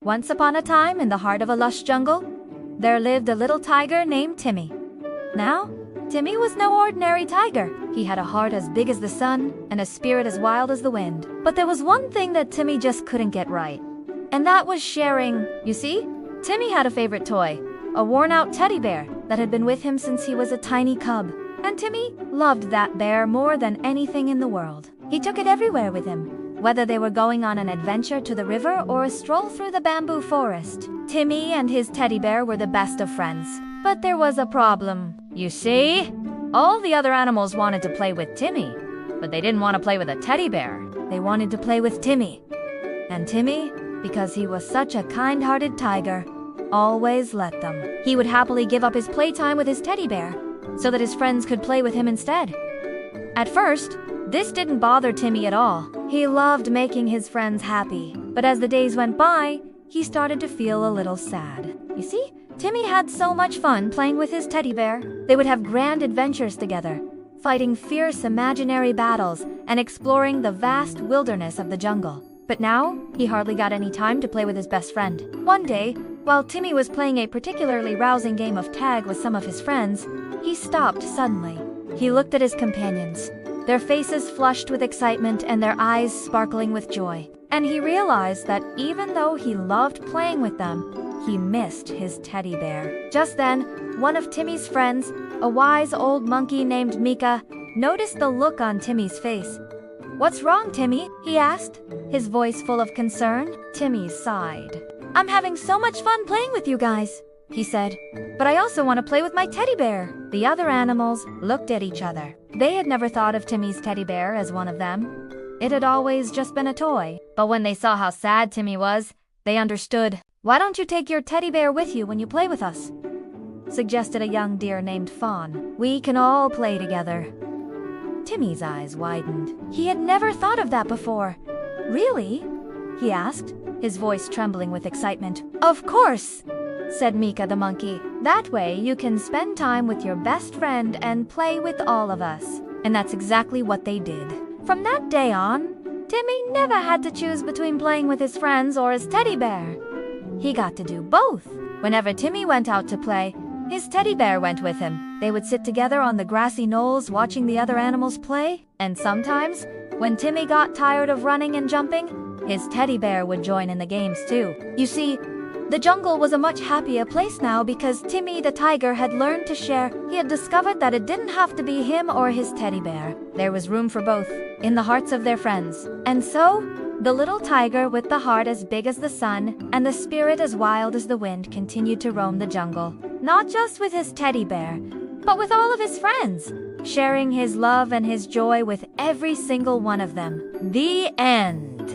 Once upon a time, in the heart of a lush jungle, there lived a little tiger named Timmy. Now, Timmy was no ordinary tiger. He had a heart as big as the sun and a spirit as wild as the wind. But there was one thing that Timmy just couldn't get right, and that was sharing. You see, Timmy had a favorite toy, a worn-out teddy bear that had been with him since he was a tiny cub. And Timmy loved that bear more than anything in the world. He took it everywhere with him, whether they were going on an adventure to the river or a stroll through the bamboo forest. Timmy and his teddy bear were the best of friends. But there was a problem. You see, all the other animals wanted to play with Timmy, but they didn't want to play with a teddy bear. They wanted to play with Timmy. And Timmy, because he was such a kind-hearted tiger, always let them. He would happily give up his playtime with his teddy bear so that his friends could play with him instead. At first, this didn't bother Timmy at all. He loved making his friends happy. But as the days went by, he started to feel a little sad. You see, Timmy had so much fun playing with his teddy bear. They would have grand adventures together, fighting fierce imaginary battles and exploring the vast wilderness of the jungle. But now, he hardly got any time to play with his best friend. One day, while Timmy was playing a particularly rousing game of tag with some of his friends, he stopped suddenly. He looked at his companions, their faces flushed with excitement and their eyes sparkling with joy. And he realized that even though he loved playing with them, he missed his teddy bear. Just then, one of Timmy's friends, a wise old monkey named Mika, noticed the look on Timmy's face. "What's wrong, Timmy?" he asked, his voice full of concern. Timmy sighed. "I'm having so much fun playing with you guys," he said, "but I also want to play with my teddy bear." The other animals looked at each other. They had never thought of Timmy's teddy bear as one of them. It had always just been a toy. But when they saw how sad Timmy was, they understood. "Why don't you take your teddy bear with you when you play with us?" suggested a young deer named Fawn. "We can all play together." Timmy's eyes widened. He had never thought of that before. "Really?" he asked, his voice trembling with excitement. "Of course," said Mika the monkey. "That way you can spend time with your best friend and play with all of us." And that's exactly what they did. From that day on, Timmy never had to choose between playing with his friends or his teddy bear. He got to do both. Whenever Timmy went out to play, his teddy bear went with him. They would sit together on the grassy knolls watching the other animals play. And sometimes, when Timmy got tired of running and jumping, his teddy bear would join in the games too. You see, the jungle was a much happier place now because Timmy the tiger had learned to share. He had discovered that it didn't have to be him or his teddy bear. There was room for both in the hearts of their friends. And so, the little tiger with the heart as big as the sun and the spirit as wild as the wind continued to roam the jungle. Not just with his teddy bear, but with all of his friends, sharing his love and his joy with every single one of them. The end.